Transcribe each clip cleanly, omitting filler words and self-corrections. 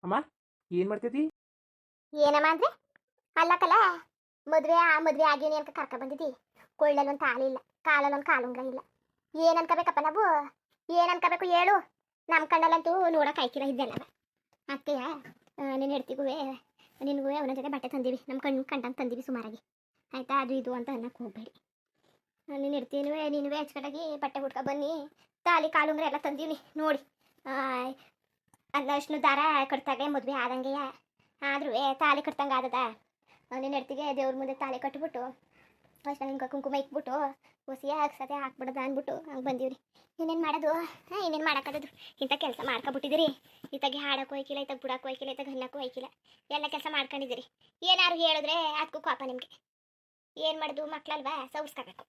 ಅಮ್ಮ ಏನ್ ಮಾಡ್ತೈತಿ? ಏನಮ್ಮ ಅಂದ್ರೆ ಅಲ್ಲಕಲ್ಲ ಮದ್ವೆ ಆಗೇನಿ ಅಂತ ಕರ್ಕ ಬಂದಿದ್ದಿ. ಕೊಳ್ಳಲ್ಲಿ ಒಂದು ತಾಳಿ ಇಲ್ಲ, ಕಾಲಲ್ಲಿ ಒಂದು ಕಾಲುಂಗ್ರ ಇಲ್ಲ. ಏನ್ ಅನ್ಕೋಬೇಕಪ್ಪ ನಾವು? ಏನ್ ಅನ್ಕೋಬೇಕು ಹೇಳು? ನಮ್ಮ ಕಣ್ಣಲ್ಲಂತೂ ನೋಡಕ್ ಆಯ್ಕಿಲ್ಲ ಇದ್ದೆಲ್ಲ. ಅತ್ತೆಯ ನಿನ್ನ ಹೆಡ್ತಿಗುವೆ ನಿನಗೂ ಅವನ ಜೊತೆ ಬಟ್ಟೆ ತಂದೀವಿ, ನಮ್ಮ ಕಂಡಂಗೆ ತಂದೀವಿ ಸುಮಾರಾಗಿ. ಆಯ್ತಾ? ಅದು ಇದು ಅಂತ ಅನ್ನಕ್ಕೆ ಹೋಗ್ಬೇಡಿ. ನೀನು ಇಡ್ತೀನುವೆ ನೀನುವೆ ಅಚ್ಚುಕಟ್ಟಾಗಿ ಬಟ್ಟೆ ಹುಡ್ಕೊ ಬನ್ನಿ. ತಾಲಿ ಕಾಲುಂಗ್ರ ಎಲ್ಲ ತಂದೀವಿ ನೋಡಿ. ಅದನ್ನ ದಾರ ಕಟ್ತಾಗೆ ಮದುವೆ ಆದಂಗೆಯ. ಆದ್ರೂ ತಾಲಿ ಕಟ್ತಂಗೆ ಆದದ. ನಿನ್ನ ಹೆಡ್ತಿಗೆ ದೇವ್ರ ಮುಂದೆ ತಾಲಿ ಕಟ್ಬಿಟ್ಟು ಫಸ್ಟ್ ಹಿಂಗೆ ಕುಂಕುಮ ಇಕ್ಬಿಟ್ಟು ಹೊಸಿಯ ಹಾಕ್ಸದೆ ಹಾಕ್ಬಿಡೋದ ಅಂದ್ಬಿಟ್ಟು ಹಂಗೆ ಬಂದೀವ್ರಿ. ಇನ್ನೇನು ಮಾಡೋದು? ಇನ್ನೇನು ಮಾಡೋಕ್ಕದು? ಇಂಥ ಕೆಲಸ ಮಾಡ್ಕೊಬಿಟ್ಟಿದ್ದೀರಿ. ಇತ್ತಾಗೆ ಹಾಡಕ್ಕೂ ಹೋಯ್ಕಿಲ್ಲ, ಇತ್ತಾಗ ಬಿಡಕ್ಕೂ ಹೋಯ್ಕಿಲ್ಲ, ಇತ್ತಾಗ ಹನ್ನಕ್ಕೂ ಹೋಯ್ಕಿಲ್ಲ. ಎಲ್ಲ ಕೆಲಸ ಮಾಡ್ಕೊಂಡಿದ್ದೀರಿ. ಏನಾರು ಹೇಳಿದ್ರೆ ಅದಕ್ಕೂ ಕೋಪ ನಿಮಗೆ. ಏನು ಮಾಡೋದು? ಮಕ್ಳಲ್ವಾ, ಸೌರ್ಸ್ಕೋಬೇಕು.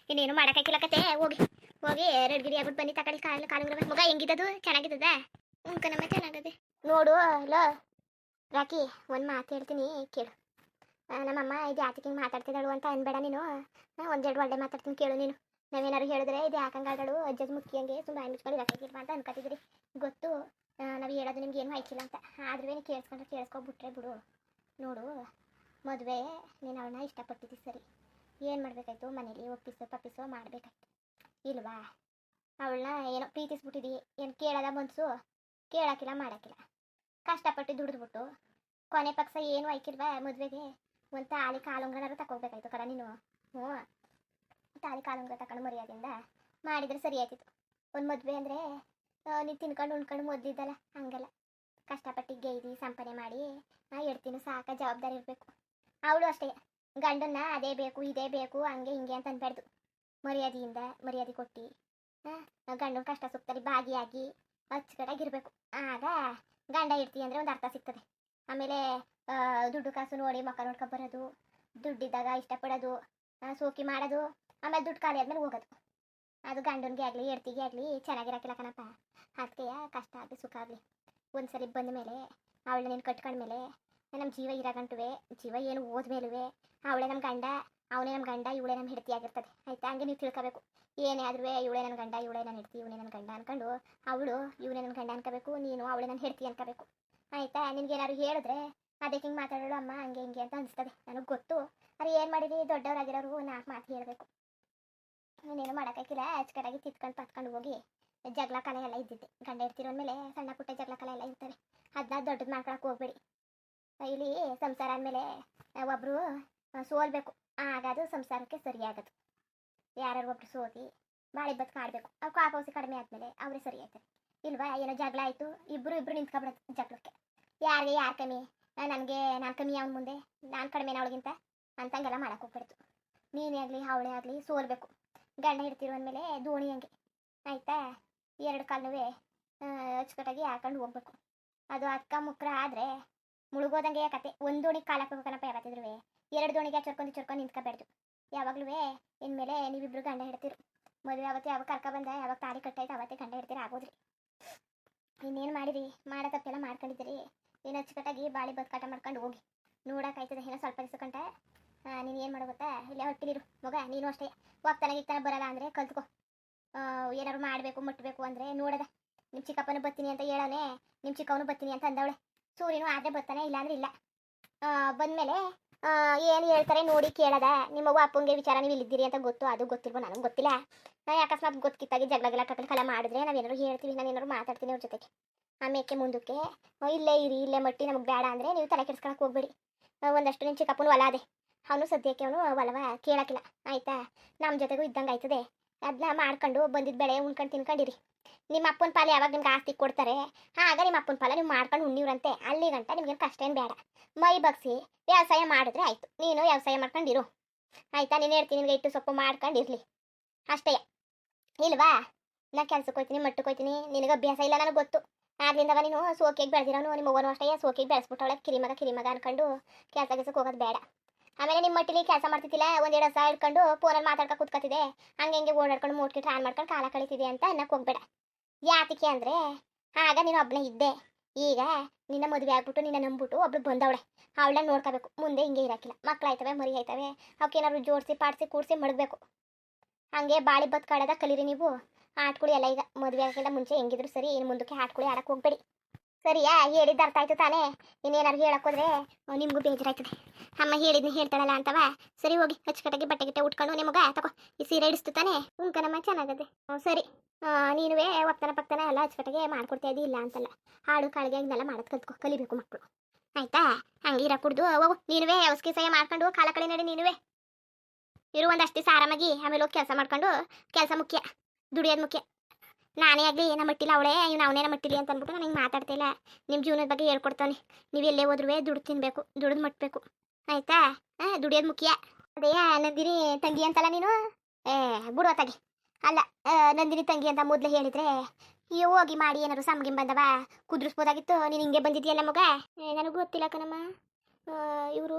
ಇನ್ನೇನು ಮಾಡೋಕ್ಕಾಗಿಲ್ಲ ಕತೆ. ಹೋಗಿ ಹೋಗಿ ರೆಡ್ಗಿರಿ ಆಗ್ಬಿಟ್ಟು ಬನ್ನಿ. ತಗೊಳ್ಳಿ ಕಾಲುಂಗ್ರ ಮಗ. ಹೆಂಗಿದ್ದದು? ಚೆನ್ನಾಗಿದ್ದದ? ಕಣಮ್ಮ ಚೆನ್ನಾಗದೆ ನೋಡು. ಲೋ ರಾಕಿ, ಒಂದು ಮಾತು ಹೇಳ್ತೀನಿ ಕೇಳು. ನಮ್ಮಮ್ಮ ಇದು ಯಾತಕ್ಕೆ ಹಿಂಗೆ ಮಾತಾಡ್ತಿದ್ದಾಳು ಅಂತ ಅನ್ಬೇಡ ನೀನು. ಒಂದೆರಡು ಒಳ್ಳೆ ಮಾತಾಡ್ತೀನಿ ಕೇಳು ನೀನು. ನಾವೇನಾರು ಹೇಳಿದ್ರೆ ಇದು ಯಾಕಂಗಾದಳು ಅಜ್ಜದ ಮುಖ್ಯಂಗೆ ಸುಮ್ಮನೆ ಮುಚ್ಕೊಂಡು ಇರಕ್ಕಾಗಿಲ್ವಾ ಅಂತ ಅನ್ಕೋತಿದ್ರಿ. ಗೊತ್ತು ನಾವು ಹೇಳೋದು ನಿಮ್ಗೆ ಏನು ಆಯ್ಕಿಲ್ಲ ಅಂತ. ಆದ್ರೂ ನೀವು ಕೇಳಿಸ್ಕೊಬಿಟ್ರೆ ಬಿಡು. ನೋಡು, ಮದುವೆ ನೀನು ಅವಳನ್ನ ಇಷ್ಟಪಟ್ಟಿದ್ದಿ ಸರಿ. ಏನು ಮಾಡಬೇಕಾಯ್ತು? ಮನೇಲಿ ಒಪ್ಪಿಸೋ ಮಾಡಬೇಕಾಯ್ತು ಇಲ್ವಾ? ಅವಳನ್ನ ಏನೋ ಪ್ರೀತಿಸ್ಬಿಟ್ಟಿದ್ದಿ. ಏನು ಕೇಳೋದ ಮನ್ಸು? ಕೇಳೋಕ್ಕಿಲ್ಲ, ಮಾಡೋಕ್ಕಿಲ್ಲ. ಕಷ್ಟಪಟ್ಟು ದುಡಿದ್ಬಿಟ್ಟು ಕೊನೆ ಪಕ್ಷ ಏನು ಆಯ್ಕಿಲ್ವಾ ಮದುವೆಗೆ? ಒಂದು ತಾಳಿ ಕಾಲುಂಗ್ರನಾರು ತಗೋಬೇಕಾಯ್ತು ಕರ ನೀನು. ಹ್ಞೂ, ತಾಳಿ ಕಾಲುಂಗ್ರ ತಗೊಂಡು ಮರ್ಯಾದೆಯಿಂದ ಮಾಡಿದರೆ ಸರಿ ಆಯ್ತಿತ್ತು. ಒಂದು ಮದುವೆ ಅಂದರೆ ನೀನು ತಿನ್ಕೊಂಡು ಉಣ್ಕೊಂಡು ಮೊದಲಿದ್ದಲ್ಲ, ಹಂಗಲ್ಲ. ಕಷ್ಟಪಟ್ಟು ಗೈದಿ ಸಂಪಾದನೆ ಮಾಡಿ ಎಡ್ತೀನಿ ಸಾಕ ಜವಾಬ್ದಾರಿ ಇರಬೇಕು. ಅವಳು ಅಷ್ಟೇ, ಗಂಡನ್ನ ಅದೇ ಬೇಕು ಇದೇ ಬೇಕು ಹಂಗೆ ಹಿಂಗೆ ಅಂತ ಅನ್ಬಾರ್ದು. ಮರ್ಯಾದೆ ಕೊಟ್ಟು ಗಂಡನ ಕಷ್ಟ ಸುಖದಲ್ಲಿ ಭಾಗಿಯಾಗಿ ಅಚ್ಚುಕಟ್ಟಾಗಿರ್ಬೇಕು. ಆಗ ಗಂಡ ಇರ್ತೀವಿ ಅಂದರೆ ಒಂದು ಅರ್ಥ ಸಿಗ್ತದೆ. ಆಮೇಲೆ ದುಡ್ಡು ಕಾಸು ನೋಡಿ ಮಕ್ಕ ನೋಡ್ಕೊಂಡು ಬರೋದು, ದುಡ್ಡಿದ್ದಾಗ ಇಷ್ಟಪಡೋದು, ಸೋಕಿ ಮಾಡೋದು, ಆಮೇಲೆ ದುಡ್ಡು ಖಾಲಿ ಆದ್ಮೇಲೆ ಹೋಗೋದು, ಅದು ಗಂಡನಿಗೆ ಆಗಲಿ ಎಡ್ತಿಗೆ ಆಗಲಿ ಚೆನ್ನಾಗಿರಕ್ಕಿಲ್ಲ ಕಣಪ್ಪ. ಅದಕ್ಕೆ ಕಷ್ಟ ಆಗಲಿ ಸುಖ ಆಗಲಿ ಒಂದ್ಸರಿ ಬಂದ ಮೇಲೆ ಅವಳನ್ನ ನೀನು ಕಟ್ಕೊಂಡ್ಮೇಲೆ ನಮ್ಮ ಜೀವ ಇರಾಗಂಟುವೆ, ಜೀವ ಏನು ಹೋದ್ಮೇಲುವೆ ಅವಳೇ ನಮ್ಮ ಗಂಡ, ಅವನೇ ನಮ್ಮ ಗಂಡ, ಇವಳೇ ನಮ್ಮ ಹೆಂಡತಿ ಆಗಿರ್ತದೆ. ಆಯ್ತಾ? ಹಂಗೆ ನೀವು ತಿಳ್ಕೋಬೇಕು. ಏನೇ ಆದ್ರೂ ಇವಳೇ ನನ್ನ ಗಂಡ, ಇವಳೇ ನನ್ನ ಹೆಂಡತಿ, ಇವನೇ ನನ್ನ ಗಂಡ ಅನ್ಕೊಂಡು ಅವಳು ಇವನೇ ನನ್ನ ಗಂಡ ಅನ್ಕೋಬೇಕು, ನೀನು ಅವಳೇ ನನ್ನ ಹೆಂಡತಿ ಅನ್ಕೋಬೇಕು. ಆಯ್ತಾ? ನಿನ್ಗೇನಾದ್ರು ಹೇಳಿದ್ರೆ ಅದಕ್ಕೆ ಹಿಂಗೆ ಮಾತಾಡೋಳು ಅಮ್ಮ ಹಂಗೆ ಹಿಂಗೆ ಅಂತ ಅನಿಸ್ತದೆ. ನನಗೆ ಗೊತ್ತು. ಅದು ಏನು ಮಾಡಿರಿ, ದೊಡ್ಡವರಾಗಿರೋರು ನಾಲ್ಕು ಮಾತು ಹೇಳಬೇಕು. ಇನ್ನೇನು ಮಾಡೋಕ್ಕಾಗಿಲ್ಲ. ಅಚ್ಚುಕಟ್ಟಾಗಿ ತಿತ್ಕೊಂಡು ಪತ್ಕೊಂಡು ಹೋಗಿ ಜಗಳ ಕಲೆ ಎಲ್ಲ ಇದ್ದಿದ್ದೆ. ಗಂಡ ಇರ್ತಿರೋ ಮೇಲೆ ಸಣ್ಣ ಪುಟ್ಟ ಜಗಳ ಕಲೆ ಎಲ್ಲ ಇರ್ತವೆ. ಅದನ್ನ ದೊಡ್ಡದು ಮಾಡ್ಕೊಳಕ್ಕೆ ಹೋಗ್ಬೇಡಿ. ಇಲ್ಲಿ ಸಂಸಾರ ಅಂದಮೇಲೆ ಒಬ್ಬರು ಸೋಲ್ಬೇಕು, ಆಗ ಅದು ಸಂಸಾರಕ್ಕೆ ಸರಿಯಾಗದು. ಯಾರು ಒಬ್ರು ಸೋತಿ ಬಾಳಿ ಬದುಕು ಆಡಬೇಕು. ಅವ್ರು ಕಾಪೌಸಿ ಕಡಿಮೆ ಆದಮೇಲೆ ಅವರೇ ಸರಿ ಆಯ್ತಾರೆ ಇಲ್ವಾ? ಏನೋ ಜಗಳ ಆಯಿತು, ಇಬ್ಬರು ನಿಂತ್ಕೊಬಿಡೋದು ಜಗಳಕ್ಕೆ. ಯಾರಿಗೆ ಯಾರು ಕಮ್ಮಿ? ನಾನು ಕಮ್ಮಿ ಅವನ ಮುಂದೆ, ನಾನು ಕಡಿಮೆನ ಅವಳಿಗಿಂತ ಅಂತಂಗೆಲ್ಲ ಮಾಡೋಕೆ ಹೋಗ್ಬಿಡ್ತು. ನೀನೇ ಆಗಲಿ ಅವಳೇ ಆಗಲಿ ಸೋಲ್ಬೇಕು. ಗಂಡ ಹಿಡ್ತಿರೋ ಅಂದಮೇಲೆ ದೋಣಿ ಹಂಗೆ. ಆಯಿತಾ? ಎರಡು ಕಾಲನೂ ಅಚ್ಚುಕಟ್ಟಾಗಿ ಹಾಕೊಂಡು ಹೋಗ್ಬೇಕು. ಅದು ಅಕ್ಕ ಮುಕ್ರ ಆದರೆ ಮುಳುಗೋದಂಗೆ ಕತೆ. ಒಂದು ದೋಣಿಗೆ ಕಾಲು ಹಾಕ್ಬೇಕನಪ್ಪ ಯಾವತ್ತಿದ್ರು. ಎರಡು ದೋಣಿಗೆ ಚೊರ್ಕೊಂಡು ನಿಂತ್ಕೋಬೇಡ್ದು ಯಾವಾಗಲೂ. ಇನ್ಮೇಲೆ ನೀವಿಬ್ರು ಗಂಡ ಹಿಡ್ತಿರು. ಮದುವೆ ಆವತ್ತು ಯಾವಾಗ ಕರ್ಕ ಬಂದ, ಯಾವಾಗ ತಾಳಿ ಕಟ್ಟಾಯ್ತು ಅವತ್ತೇ ಗಂಡ ಹಿಡ್ತೀರ ಆಗೋದ್ರಿ. ಇನ್ನೇನು ಮಾಡಿರಿ? ಮಾಡೋ ತಪ್ಪೆಲ್ಲ ಮಾಡ್ಕೊಂಡಿದ್ದೀರಿ. ಏನು ಅಚ್ಚುಕಟ್ಟಾಗಿ ಬಾಳಿ ಬದುಕಾಟ ಮಾಡ್ಕೊಂಡು ಹೋಗಿ. ನೋಡೋಕ್ಕಾಯ್ತದೆ ಏನೋ ಸ್ವಲ್ಪ ದಿವಸ ಕಂಟ. ನೀನು ಏನು ಮಾಡೋ ಗೊತ್ತಾ? ಇಲ್ಲೇ ಹೊಟ್ಟಿಲಿರು ಮಗ. ನೀನು ಅಷ್ಟೇ ಹೋಗ್ತಾನೆ ಬರಲ್ಲ ಅಂದರೆ ಕಲ್ತ್ಕೊ. ಏನಾದ್ರು ಮಾಡಬೇಕು ಮುಟ್ಟಬೇಕು ಅಂದರೆ ನೋಡದ. ನಿಮ್ಮ ಚಿಕ್ಕಪ್ಪನೂ ಬರ್ತೀನಿ ಅಂತ ಹೇಳೋನೆ, ನಿಮ್ಮ ಚಿಕ್ಕವನು ಬರ್ತೀನಿ ಅಂತ ಅಂದವಳೆ. ಸೂರ್ಯನು ಆದರೆ ಬರ್ತಾನೆ, ಇಲ್ಲಾಂದ್ರೆ ಇಲ್ಲ. ಬಂದಮೇಲೆ ಏನು ಹೇಳ್ತಾರೆ ನೋಡಿ ಕೇಳದ. ನಿಮ್ಮವ್ವ ಅಪ್ಪಂಗೆ ವಿಚಾರ ನೀವು ಇಲ್ಲಿದ್ದೀರಿ ಅಂತ ಗೊತ್ತು, ಅದು ಗೊತ್ತಿಲ್ವೋ ನನಗೆ ಗೊತ್ತಿಲ್ಲ. ಅಕಸ್ಮಾತ್ ಗೊತ್ತಿತ್ತಾಗಿ ಜಗಳ ಕಲ ಮಾಡಿದ್ರೆ ನಾವೇನಾದ್ರು ಹೇಳ್ತೀವಿ, ನಾನು ಏನಾದ್ರು ಮಾತಾಡ್ತೀನಿ ಅವ್ರ ಜೊತೆಗೆ. ಆಮೇಲೆ ಮುಂದಕ್ಕೆ ಇಲ್ಲೇ ಇರಿ, ಇಲ್ಲೇ ಮಟ್ಟಿ ನಮಗೆ ಬೇಡ ಅಂದರೆ ನೀವು ತಲೆ ಕೆಡ್ಸ್ಕೊಳಕ್ಕೆ ಹೋಗ್ಬೇಡಿ. ಒಂದಷ್ಟು ನಿಮ್ಮ ಚಿಕ್ಕಪ್ಪನ ಹೊಲ ಅದೇ, ಅವನು ಸದ್ಯಕ್ಕೆ ಅವನು ಹೊಲವ ಕೇಳಕ್ಕಿಲ್ಲ. ಆಯಿತಾ? ನಮ್ಮ ಜೊತೆಗೂ ಇದ್ದಂಗೆ ಆಯ್ತದೆ. ಅದನ್ನ ಮಾಡ್ಕೊಂಡು ಬಂದಿದ್ದ ಬೆಳೆ ಉಣ್ಕೊಂಡು ತಿನ್ಕೊಂಡಿರಿ. ನಿಮ್ಮ ಅಪ್ಪನ ಪಾಲು ಯಾವಾಗ ನಿಮ್ಗೆ ಆಸ್ತಿ ಕೊಡ್ತಾರೆ ಆಗ ನಿಮ್ಮ ಅಪ್ಪನ ಪಾಲ ನೀವು ಮಾಡ್ಕೊಂಡು ಉಣ್ಣಿವ್ರಂತೆ. ಅಲ್ಲಿ ಗಂಟ ನಿಮ್ಗೇನು ಕಷ್ಟ ಏನು ಬೇಡ. ಮೈ ಬಗ್ಸಿ ವ್ಯವಸಾಯ ಮಾಡಿದ್ರೆ ಆಯಿತು. ನೀನು ವ್ಯವಸಾಯ ಮಾಡ್ಕೊಂಡಿರು. ಆಯಿತಾ? ನೀನು ಹೇಳ್ತೀನಿ ನಿನಗೆ ಇಟ್ಟು ಸೊಪ್ಪು ಮಾಡ್ಕೊಂಡಿರಲಿ ಅಷ್ಟೇ ಇಲ್ವಾ? ನಾ ಕೆಲ್ಸಕ್ಕೆ ಹೋಗ್ತೀನಿ, ಮಟ್ಟಕ್ಕೆ ಹೋಗ್ತೀನಿ, ನಿನಗೆ ಅಭ್ಯಾಸ ಇಲ್ಲ ನನಗೆ ಗೊತ್ತು. ಆಗ್ಲಿಂದವ ನೀನು ಸೋಕಿಗೆ ಬೆಳೆದಿರೋನು. ನಿಮ್ಮ ಅವ್ವನೂ ಅಷ್ಟೇ ಸೋಕಿಗೆ ಬೆಳೆಸ್ಬಿಟ್ಟವಳೆ. ಕಿರಿಮಗ ಅನ್ಕೊಂಡು ಕೆಲ್ಸಕ್ಕೆ ಹೋಗೋದು ಬೇಡ. ಆಮೇಲೆ ನಿಮ್ಮ ಮಟ್ಟಿಲಿ ಕೆಲಸ ಮಾಡ್ತಿದ್ದಿಲ್ಲ, ಒಂದೆರಡು ಹೊಸ ಹಿಡ್ಕೊಂಡು ಫೋನಲ್ಲಿ ಮಾತಾಡ್ಕೊ ಕೂತ್ಕೊತಿದೆ, ಹಂಗೆ ಓಡಾಡ್ಕೊಂಡು ಮೋಟ್ಕಿಟ್ರೆ ಆನ್ ಮಾಡ್ಕೊಂಡು ಕಾಲ ಕಳೀತಿದೆ ಅಂತ ಅನ್ನಕ್ಕೆ ಹೋಗ್ಬೇಡ. ಯಾತಕ್ಕೆ ಅಂದರೆ ಆಗ ನೀನು ಒಬ್ಬನೇ ಇದ್ದೆ. ಈಗ ನಿನ್ನ ಮದುವೆ ಆಗ್ಬಿಟ್ಟು ನಿನ್ನ ನಂಬಿಟ್ಟು ಒಬ್ಳು ಬಂದವಳೆ. ಅವಳನ್ನ ನೋಡ್ಕೋಬೇಕು. ಮುಂದೆ ಹಿಂಗೆ ಇರೋಕ್ಕಿಲ್ಲ. ಮಕ್ಕಳಾಯ್ತವೆ, ಮರಿ ಆಯ್ತವೆ, ಅವಕ್ಕೇನಾದ್ರು ಜೋಡಿಸಿ ಪಾಡಿಸಿ ಕೂಡಿಸಿ ಮಡಗಬೇಕು. ಹಂಗೆ ಬಾಳಿ ಬದುಕಾಡೋದ ಕಲೀರಿ ನೀವು. ಆಟ್ಕೊಳ್ಳಿ ಎಲ್ಲ. ಈಗ ಮದುವೆ ಆಗೋಕ್ಕಿಂತ ಮುಂಚೆ ಹೆಂಗಿದ್ರು ಸರಿ, ಇನ್ನು ಮುಂದಕ್ಕೆ ಆಟ್ಕೊಳ್ಳಿ ಆಡಕ್ಕೆ ಹೋಗ್ಬೇಡಿ. ಸರಿಯಾ ಹೇಳಿದ್ದು ಅರ್ಥ ಆಯ್ತು ತಾನೇ. ಇನ್ನೇನಾರು ಹೇಳಕ್ಕೋದ್ರೆ ನಿಮಗೂ ಬೇಜಾರಾಯ್ತದೆ. ಅಮ್ಮ ಹೇಳಿದ್ನಿ ಹೇಳ್ತಾಳಲ್ಲ ಅಂತವ. ಸರಿ ಹೋಗಿ ಅಚ್ಚುಕಟ್ಟಾಗಿ ಬಟ್ಟೆ ಗಿಟ್ಟೆ ಉಟ್ಕೊಂಡು ನಿಮಗ ತಗೋ ಈ ಸೀರೆ ಹಿಡಿಸ್ತು ತಾನೇ. ಕಣಮ್ಮ ಚೆನ್ನಾಗದೆ. ಸರಿ ನೀನುವೇ ಒಪ್ತನ ಪಕ್ತನ ಎಲ್ಲ ಅಚ್ಚುಕಟ್ಟಾಗೆ ಮಾಡ್ಕೊಡ್ತಾ ಇದ್ದಿ ಇಲ್ಲ ಅಂತಲ್ಲ. ಹಾಡು ಕಾಳಿಗೆ ಇದನ್ನೆಲ್ಲ ಮಾಡೋದು ಕಲಿಬೇಕು ಮಕ್ಕಳು, ಆಯ್ತಾ? ಹಂಗೆ ಇರ ಕುಡ್ದು ಹೋಗು ನೀನುವೇ ಅವಸ್ಕಿ ಸಹ ಮಾಡ್ಕೊಂಡು ಕಾಲ ಕಳಿ ನಡಿ. ನೀನುವೇ ಇರು ಒಂದಷ್ಟು ದಿವಸ ಆರಾಮಾಗಿ, ಆಮೇಲೆ ಹೋಗಿ ಕೆಲಸ ಮಾಡ್ಕೊಂಡು. ಕೆಲಸ ಮುಖ್ಯ, ದುಡಿಯೋದು ಮುಖ್ಯ. ನಾನೇ ಆಗಲಿ ಏನೋ ಮಟ್ಟಿಲ್ಲ ಅವಳೇ ಇವ್ನು ಅವನೇನೋ ಮಟ್ಟಿಲಿ ಅಂತ ಅಂದ್ಬಿಟ್ಟು ನನಗೆ ಮಾತಾಡ್ತಿಲ್ಲ. ನಿಮ್ಮ ಜೀವನದ ಬಗ್ಗೆ ಹೇಳ್ಕೊಡ್ತಾನೆ. ನೀವು ಎಲ್ಲೇ ಹೋದ್ರೂ ದುಡ್ಡು ತಿನ್ನಬೇಕು, ದುಡ್ದು ಮಟ್ಟಬೇಕು, ಆಯ್ತಾ? ದುಡಿಯೋದು ಮುಖ್ಯ. ಅದೇ ನಂದಿನಿ ತಂಗಿ ಅಂತಲ್ಲ ನೀನು. ಬಿಡುವ ತಗಿ. ಅಲ್ಲ ನಂದಿನಿ ತಂಗಿ ಅಂತ ಮೊದಲು ಹೇಳಿದ್ರೆ ಹೋಗಿ ಮಾಡಿ ಏನಾದ್ರು ಸಮ್ಗೆ ಬಂದವ ಕುದ್ರಿಸ್ಬೋದಾಗಿತ್ತು. ನೀನು ಹಿಂಗೆ ಬಂದಿದ್ಯಲ್ಲ ಮಗ. ನನಗೆ ಗೊತ್ತಿಲ್ಲ ಕಣಮ್ಮ. ಇವರು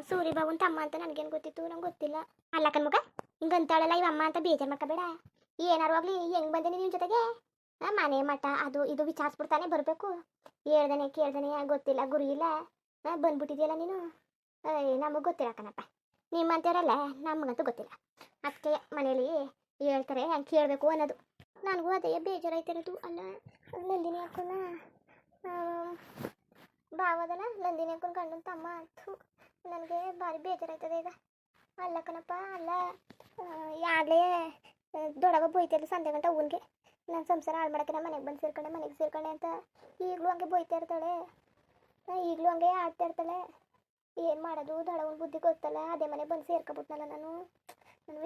ಸೂರಿ ಬಾಬುನ್ ತಮ್ಮ ಅಂತ ನನಗೇನು ಗೊತ್ತಿತ್ತು, ನಂಗೆ ಗೊತ್ತಿಲ್ಲ. ಅಲ್ಲ ಕಣ್ಮಗ ಹಿಂಗಂತಾಳಲ್ಲ ಇವಮ್ಮ ಅಂತ ಬೇಜಾರು ಮಾಡ್ಕೋಬೇಡ. ಏನಾರು ಆಗಲಿ ಹೆಂಗೆ ಬಂದೆ ನಿನ್ನ ಜೊತೆಗೆ? ಮನೆ ಮಠ ಅದು ಇದು ವಿಚಾರಿಸ್ಬಿಡ್ತಾನೆ ಬರಬೇಕು. ಹೇಳ್ದಾನೆ ಕೇಳ್ದಾನೆ ಗೊತ್ತಿಲ್ಲ ಗುರಿ ಇಲ್ಲ ಬಂದ್ಬಿಟ್ಟಿದ್ಯಲ್ಲ ನೀನು. ನಮಗೆ ಗೊತ್ತಿಲ್ಲ ಕಣಪ್ಪ. ನಿಮ್ಮಂತೇರಲ್ಲ ನಮಗಂತೂ ಗೊತ್ತಿಲ್ಲ. ಅದಕ್ಕೆ ಮನೇಲಿ ಹೇಳ್ತಾರೆ ಹಂಗೆ ಕೇಳಬೇಕು ಅನ್ನೋದು. ನನಗೂ ಅದೇ ಬೇಜಾರಾಯ್ತಿರೋದು. ಅಲ್ಲ ನಂದಿನಿ ಅಕ್ಕನ ಭಾವದಲ್ಲ, ನಂದಿನಿ ಅಕ್ಕನ ಗಂಡನ ತಮ್ಮ ಅಂತೂ ನನಗೆ ಭಾರಿ ಬೇಜಾರಾಯ್ತದೆ ಈಗ. ಅಲ್ಲ ಕಣಪ್ಪ, ಅಲ್ಲ ಯಾಗಲೇ ದೊಡ್ಡವ ಬೈತಿರ್ಲಿ ಸಂಜೆ ಗಂಟೆ ಅವನಿಗೆ ನಾನು ಸಂಸಾರ ಹಾಳು ಮಾಡೋಕ್ಕೆ ಮನೆಗೆ ಬಂದು ಸೇರ್ಕೊಂಡೆ ಅಂತ. ಈಗಲೂ ಹಂಗೆ ಬೈತಾ ಇರ್ತಾಳೆ, ಈಗಲೂ ಹಂಗೆ ಆಡ್ತಾ ಇರ್ತಾಳೆ. ಏನು ಮಾಡೋದು? ದೊಡ್ಡವನ ಬುದ್ಧಿ ಗೊತ್ತಲ್ಲ. ಅದೇ ಮನೆಗೆ ಬಂದು ಸೇರ್ಕೊಬಿಟ್ನಲ್ಲ ನಾನು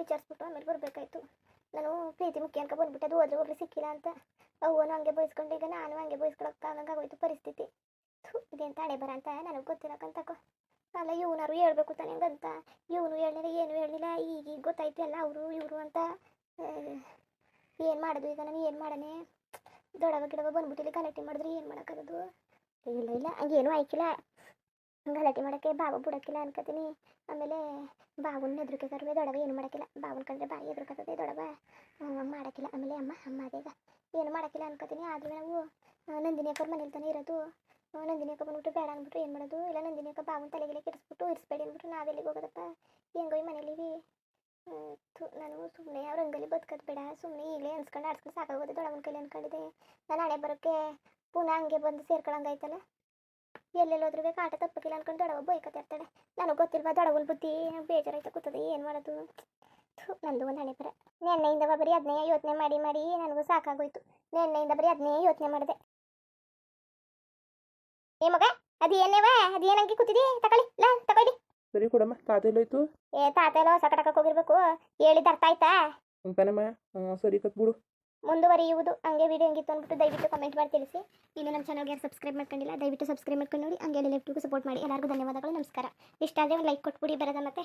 ವಿಚಾರಿಸ್ಬಿಟ್ಟು ಆಮೇಲೆ ಬರಬೇಕಾಯ್ತು. ನಾನು ಪ್ರೀತಿ ಮುಖ್ಯ ಅನ್ಕೊ ಬಂದ್ಬಿಟ್ಟೆ. ಅದು ಹೋದ್ರೆ ಹೋಗ್ಲಿ ಸಿಕ್ಕಿಲ್ಲ ಅಂತ. ಅವನು ಹಂಗೆ ಬಯಸ್ಕೊಂಡು ಈಗ ನಾನು ಹಂಗೆ ಬಯಸ್ಕೊಳಕ್ಕಾಗಂಗಾಗೋಯ್ತು ಪರಿಸ್ಥಿತಿ. ಇದೇಂತ ಹಣೆ ಬರ ಅಂತ ನನಗೆ ಗೊತ್ತಿರಕ್ಕಂತಕೋ. ಅಲ್ಲ ಇವನಾರು ಹೇಳ್ಬೇಕು ತಾನೆ ಹಂಗಂತ. ಇವನು ಹೇಳಿಲ್ಲ, ಏನು ಹೇಳಿಲ್ಲ. ಈಗ ಗೊತ್ತಾಯ್ತು ಎಲ್ಲ ಅವರು ಇವರು ಅಂತ. ಏನು ಮಾಡೋದು ಈಗ? ನಾನು ಏನು ಮಾಡನೆ? ದೊಡ್ಡವ ಗಿಡವ ಬಂದ್ಬಿಟ್ಟಿಲ್ಲಿ ಗಲಾಟೆ ಮಾಡಿದ್ರೆ ಏನು ಮಾಡೋಕ್ಕಾಗೋದು? ಇಲ್ಲ ಹಂಗೇನು ಆಯ್ಕಿಲ್ಲ. ಗಲಾಟೆ ಮಾಡೋಕ್ಕೆ ಬಾವ ಬಿಡೋಕ್ಕಿಲ್ಲ ಅನ್ಕೋತೀನಿ. ಆಮೇಲೆ ಬಾವನ ಹೆದ್ರಿಕೆ ಕರುವೆ ದೊಡ್ಡವ ಏನು ಮಾಡೋಕ್ಕಿಲ್ಲ. ಬಾವನ ಕಂಡ್ರೆ ಬಾಯಿ ಹೆದ್ರಕತ್ತದೆ ದೊಡ್ಡವ ಮಾಡೋಕ್ಕಿಲ್ಲ. ಆಮೇಲೆ ಅಮ್ಮ ಅದೇಗ ಏನು ಮಾಡೋಕ್ಕಿಲ್ಲ ಅನ್ಕೋತೀನಿ. ಆದರೆ ನಾವು ನಂದಿನಿ ಅಕ್ಕವ್ರ ಮನೇಲಿ ತಾನೇ ಇರೋದು. ನಂದಿನಿ ಅಕ್ಕ ಬಂದ್ಬಿಟ್ಟು ಬೇಡ ಅಂದ್ಬಿಟ್ರು ಏನು ಮಾಡೋದು? ಇಲ್ಲ ನಂದಿನಿ ಅಕ್ಕ ಬಾವನ ತಲೆಗೆಲೆ ಕೆಡಿಸ್ಬಿಟ್ಟು ಇರಿಸ್ಬೇಡಿ ಅಂದ್ಬಿಟ್ಟು ನಾವೆಲ್ಲಿಗೆ ಹೋಗೋದಪ್ಪ? ಹೆಂಗೋ ಈ ಮನೇಲಿವಿ. ನಾನು ಸುಮ್ಮನೆ ಅವ್ರ ಹಂಗಲ್ಲಿ ಬದುಕೋದು ಬೇಡ. ಸುಮ್ಮನೆ ಈಗಲೇ ಅನ್ಸ್ಕೊಂಡು ಆಡ್ಸ್ಕೊಂಡು ಸಾಕಾಗೋದು. ದೊಡ್ಡವನ ಕೈಲಿ ಅನ್ಕೊಂಡಿದ್ದೆ. ನಾನು ಹಣೆ ಬರೋಕ್ಕೆ ಪುನಃ ಹಂಗೆ ಬಂದು ಸೇರ್ಕೊಳಂಗಾಯ್ತಲ್ಲ. ಎಲ್ಲೆಲ್ಲೋದ್ರೂ ಕಾಟ ತಪ್ಪಕ್ಕಿಲ್ಲ ಅನ್ಕೊಂಡು ದೊಡ್ಡವ ಬೈಕತ್ತೆ ಇರ್ತಾಳೆ. ನನಗೆ ಗೊತ್ತಿಲ್ವಾ ದೊಡ್ಡವನ ಬುದ್ಧಿ. ಬೇಜಾರಾಯ್ತಾ ಕೂತದೆ. ಏನು ಮಾಡೋದು? ನಂದು ಒಂದು ಹಣೆ ಬರ. ನೆನ್ನೆಯಿಂದ ಬರೀ ಅದನ್ನೇ ಯೋಚನೆ ಮಾಡಿ ನನಗೂ ಸಾಕಾಗೋಯ್ತು. ನೆನ್ನೆಯಿಂದ ಬರೀ ಅದನ್ನೇ ಯೋಚನೆ ಮಾಡಿದೆ. ಏ ಮಗ ಅದು ಏನಂಗೆ ಕೂತಿದಿ? ತಗೊಳ್ಳಿ. ಸರಿ ಕೊಡಮ್ಮ. ತಾತ ಎಲ್ಲೋಯ್ತು? ತಾತ ಎಲ್ಲ ಹೊಸ ಕಟಕಕ್ಕೆ ಹೋಗಿರ್ಬೇಕು. ಹೇಳಿದ ಅರ್ಥ ಆಯ್ತಾ? ಅಂತಾನಮ್ಮ. ಸರಿ ಕತ್ಬಿಡು. ಮುಂದುವರಿಯುವುದು. ಹಂಗೆ ವಿಡಿಯೋ ಹೆಂಗಿತ್ತು ಅಂದ್ಬಿಟ್ಟು ದಯವಿಟ್ಟು ಕಮೆಂಟ್ ಮಾಡಿ ತಿಳಿಸಿ. ಇನ್ನು ನಮ್ಮ ಚಾನಲ್ಗೆ ಯಾರು ಸಬ್ಸ್ಕ್ರೈಬ್ ಮಾಡ್ಕೊಂಡಿಲ್ಲ ದಯವಿಟ್ಟು ಸಬ್ಸ್ಕ್ರೈಬ್ ಮಾಡ್ಕೊಂಡು ನೋಡಿ. ಹಂಗೆ ಲೆಫ್ಟಿಗೂ ಸಪೋರ್ಟ್ ಮಾಡಿ. ಎಲ್ಲರಿಗೂ ಧನ್ಯವಾದಗಳು, ನಮಸ್ಕಾರ. ಇಷ್ಟ ಆದರೆ ಒಂದು ಲೈಕ್ ಕೊಟ್ಬಿಡಿ ಬರೋದ ಮತ್ತೆ.